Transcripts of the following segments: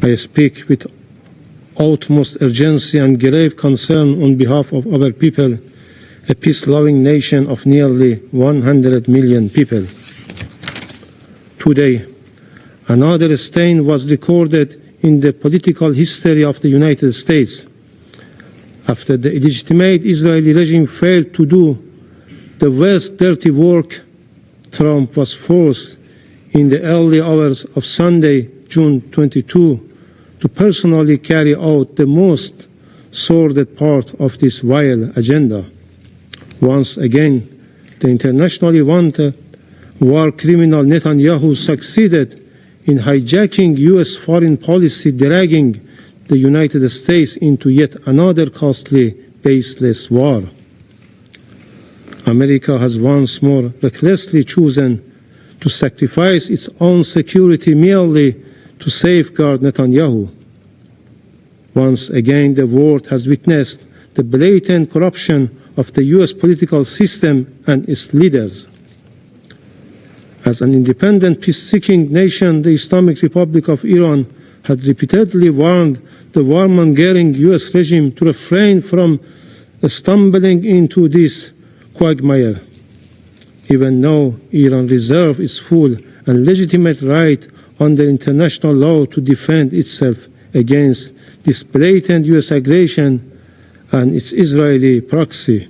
I speak with utmost urgency and grave concern on behalf of our people, a peace-loving nation of nearly 100 million people. Today, another stain was recorded in the political history of the United States. After the illegitimate Israeli regime failed to do the West's dirty work, Trump was forced in the early hours of Sunday, June 22, to personally carry out the most sordid part of this vile agenda. Once again, the internationally wanted war criminal Netanyahu succeeded in hijacking U.S. foreign policy, dragging the United States into yet another costly, baseless war. America has once more recklessly chosen to sacrifice its own security merely to safeguard Netanyahu. Once again, the world has witnessed the blatant corruption of the U.S. political system and its leaders. As an independent, peace-seeking nation, the Islamic Republic of Iran had repeatedly warned the warmongering U.S. regime to refrain from stumbling into this quagmire. Even though Iran reserves its full and legitimate right under international law to defend itself against this blatant U.S. aggression and its Israeli proxy,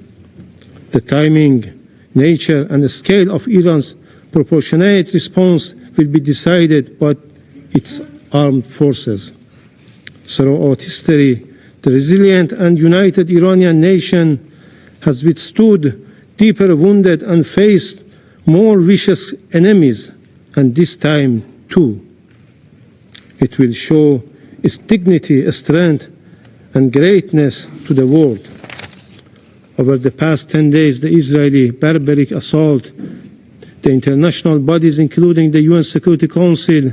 the timing, nature, and the scale of Iran's proportionate response will be decided by its armed forces. Throughout history, the resilient and united Iranian nation has withstood deeper wounded and faced more vicious enemies, and this time too. It will show its dignity, strength, and greatness to the world. Over the past 10 days, the Israeli barbaric assault, the international bodies, including the UN Security Council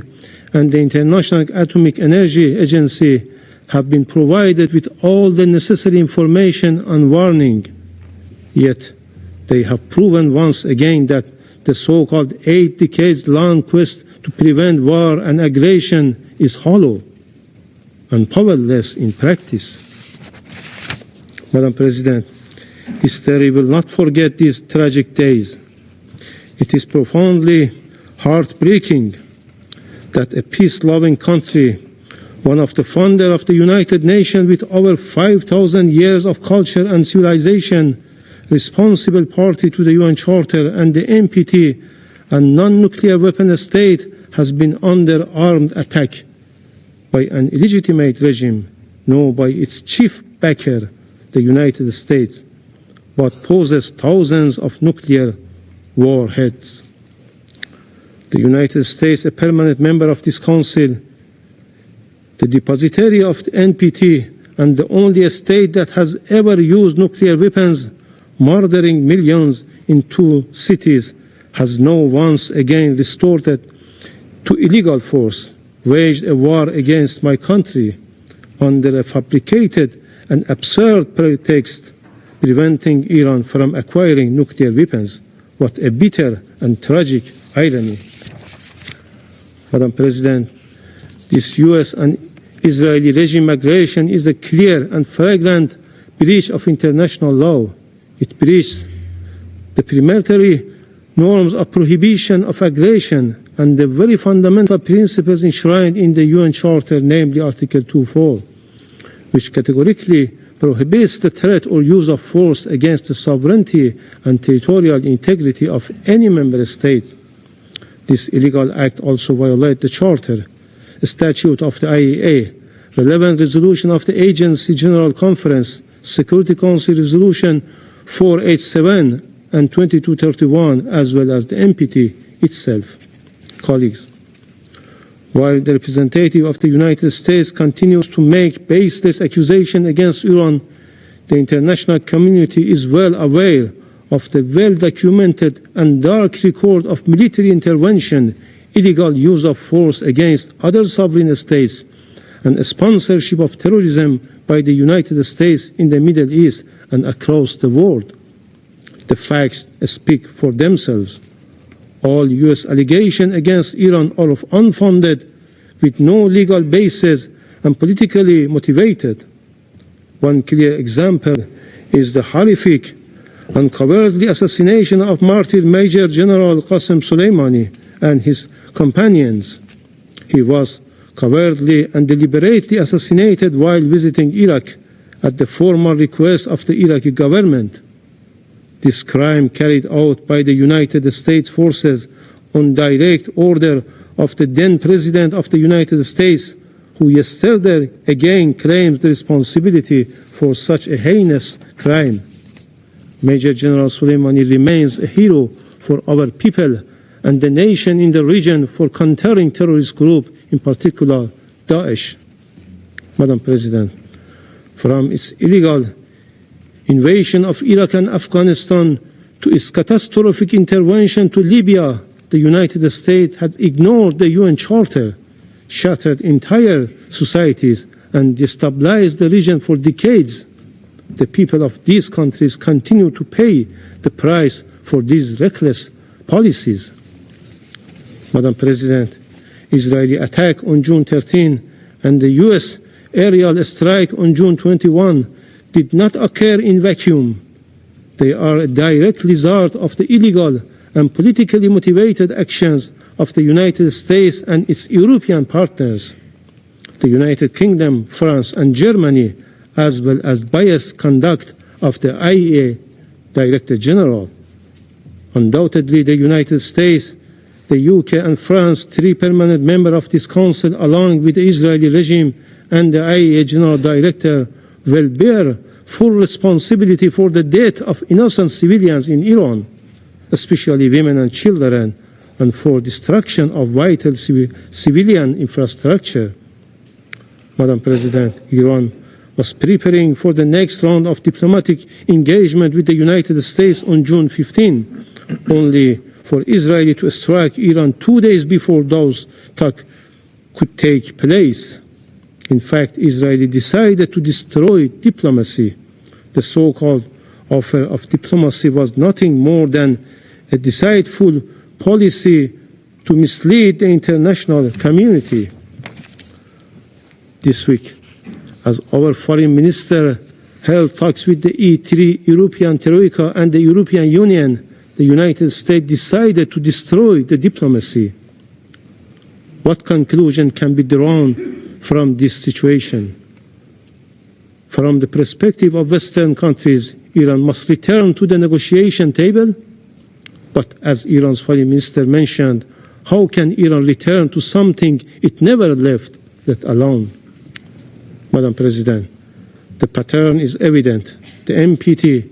and the International Atomic Energy Agency, have been provided with all the necessary information and warning. Yet, they have proven once again that the so-called 8 decades-long quest to prevent war and aggression is hollow and powerless in practice. Madam President, history will not forget these tragic days. It is profoundly heartbreaking that a peace-loving country, one of the founders of the United Nations with over 5,000 years of culture and civilization, responsible party to the UN Charter and the NPT, and non-nuclear weapon state, has been under armed attack by an illegitimate regime, no by its chief backer, the United States, but possesses thousands of nuclear warheads. The United States, a permanent member of this council, the depositary of the NPT, and the only state that has ever used nuclear weapons, murdering millions in 2 cities, has now once again resorted to illegal force, waged a war against my country under a fabricated and absurd pretext, preventing Iran from acquiring nuclear weapons. What a bitter and tragic irony. Madam President, this U.S. and Israeli regime aggression is a clear and flagrant breach of international law. It breaches the preliminary norms of prohibition of aggression and the very fundamental principles enshrined in the UN Charter, namely Article 2.4, which categorically prohibits the threat or use of force against the sovereignty and territorial integrity of any member state. This illegal act also violates the Charter, a statute of the IAEA, relevant resolution of the Agency General Conference, Security Council Resolution 487 and 2231, as well as the NPT itself. Colleagues, while the representative of the United States continues to make baseless accusations against Iran, the international community is well aware of the well-documented and dark record of military intervention, illegal use of force against other sovereign states, and sponsorship of terrorism by the United States in the Middle East and across the world. The facts speak for themselves. All U.S. allegations against Iran are of unfounded, with no legal basis and politically motivated. One clear example is the horrific and cowardly assassination of martyr Major General Qasem Soleimani and his companions. He was cowardly and deliberately assassinated while visiting Iraq at the formal request of the Iraqi government. This crime carried out by the United States forces on direct order of the then President of the United States, who yesterday again claimed the responsibility for such a heinous crime. Major General Soleimani remains a hero for our people and the nation in the region for countering terrorist group, in particular Daesh. Madam President, from its illegal invasion of Iraq and Afghanistan to its catastrophic intervention to Libya, the United States had ignored the UN Charter, shattered entire societies, and destabilized the region for decades. The people of these countries continue to pay the price for these reckless policies. Madam President, Israeli attack on June 13 and the US aerial strike on June 21 did not occur in vacuum. They are a direct result of the illegal and politically motivated actions of the United States and its European partners, the United Kingdom, France, and Germany, as well as biased conduct of the IAEA Director General. Undoubtedly, the United States, the UK, and France, three permanent members of this Council, along with the Israeli regime and the IAEA General Director, will bear full responsibility for the death of innocent civilians in Iran, especially women and children, and for destruction of vital civilian infrastructure. Madam President, Iran was preparing for the next round of diplomatic engagement with the United States on June 15, only for Israel to strike Iran 2 days before those talks could take place. In fact, Israel decided to destroy diplomacy. The so-called offer of diplomacy was nothing more than a deceitful policy to mislead the international community. This week, as our foreign minister held talks with the E3 European Troika and the European Union, the United States decided to destroy the diplomacy. What conclusion can be drawn from this situation? From the perspective of Western countries, Iran must return to the negotiation table. But as Iran's foreign minister mentioned, how can Iran return to something it never left, let alone? Madam President, the pattern is evident. The NPT,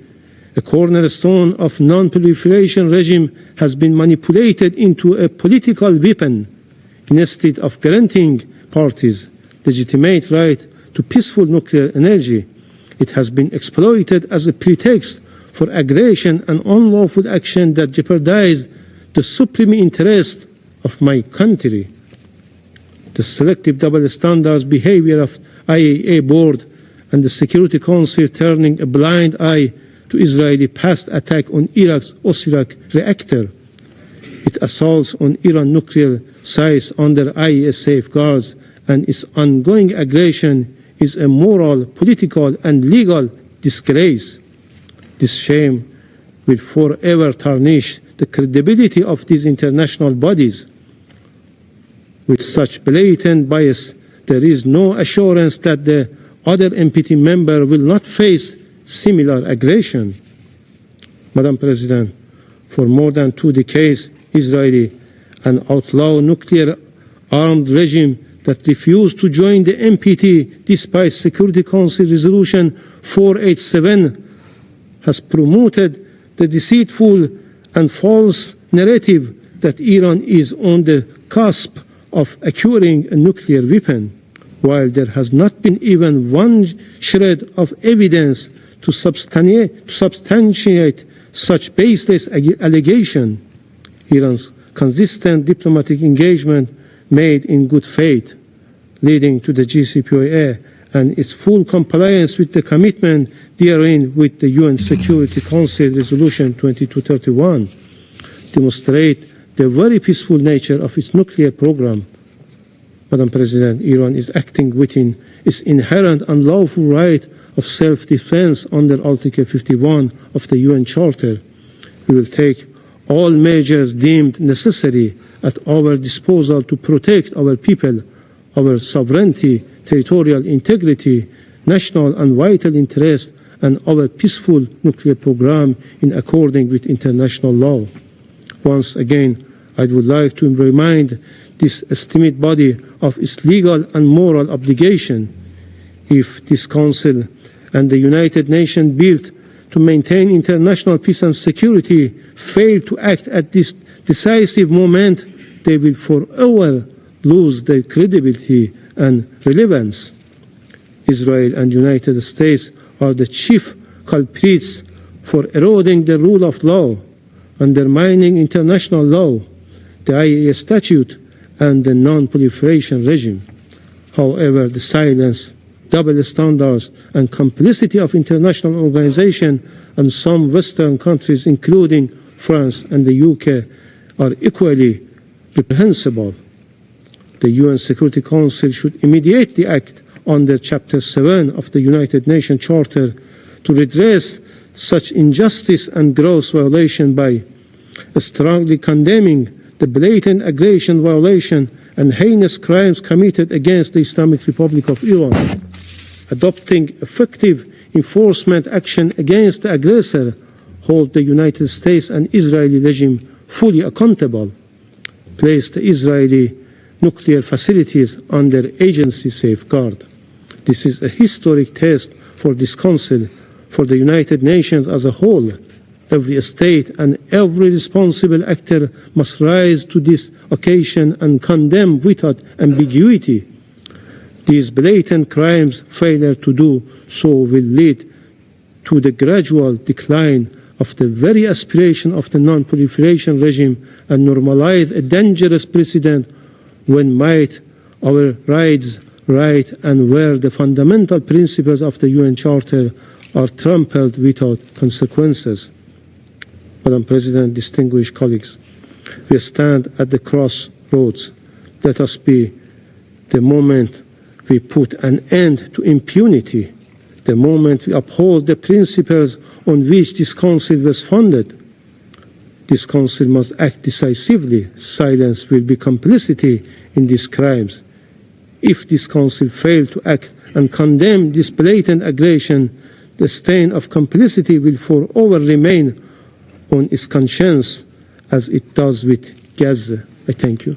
a cornerstone of non-proliferation regime, has been manipulated into a political weapon. Instead of granting parties legitimate right to peaceful nuclear energy, it has been exploited as a pretext for aggression and unlawful action that jeopardize the supreme interest of my country. The selective double standards behavior of IAEA board and the Security Council turning a blind eye to Israeli past attack on Iraq's Osirak reactor. It assaults on Iran nuclear sites under IAEA safeguards, and its ongoing aggression is a moral, political, and legal disgrace. This shame will forever tarnish the credibility of these international bodies. With such blatant bias, there is no assurance that the other NPT member will not face similar aggression. Madam President, for more than 2 decades, Israeli, an outlaw nuclear-armed regime that refused to join the NPT despite Security Council Resolution 487, has promoted the deceitful and false narrative that Iran is on the cusp of acquiring a nuclear weapon, while there has not been even one shred of evidence to substantiate such baseless allegation. Iran's consistent diplomatic engagement made in good faith, leading to the JCPOA and its full compliance with the commitment therein with the UN Security Council Resolution 2231, demonstrate the very peaceful nature of its nuclear program. Madam President, Iran is acting within its inherent and lawful right of self-defense under Article 51 of the UN Charter. We will take all measures deemed necessary at our disposal to protect our people, our sovereignty, territorial integrity, national and vital interest, and our peaceful nuclear program in accordance with international law. Once again, I would like to remind this esteemed body of its legal and moral obligation. If this Council and the United Nations built to maintain international peace and security fail to act at this decisive moment, they will forever lose their credibility and relevance. Israel and the United States are the chief culprits for eroding the rule of law, undermining international law, the IAEA statute, and the non-proliferation regime. However, the silence, double standards, and complicity of international organizations and some Western countries, including France and the UK, are equally reprehensible. The UN Security Council should immediately act under Chapter 7 of the United Nations Charter to redress such injustice and gross violation by strongly condemning the blatant aggression, violation, and heinous crimes committed against the Islamic Republic of Iran, adopting effective enforcement action against the aggressor, hold the United States and Israeli regime fully accountable, place the Israeli nuclear facilities under agency safeguard. This is a historic test for this Council, for the United Nations as a whole. Every state and every responsible actor must rise to this occasion and condemn without ambiguity. These blatant crimes, failure to do so will lead to the gradual decline of the very aspiration of the non-proliferation regime and normalize a dangerous precedent when might, our rights, right, and where the fundamental principles of the UN Charter are trampled without consequences. Madam President, distinguished colleagues, we stand at the crossroads. Let us be the moment we put an end to impunity, the moment we uphold the principles on which this Council was founded. This Council must act decisively. Silence will be complicity in these crimes. If this Council fails to act and condemn this blatant aggression, the stain of complicity will forever remain on its conscience as it does with Gaza. I thank you.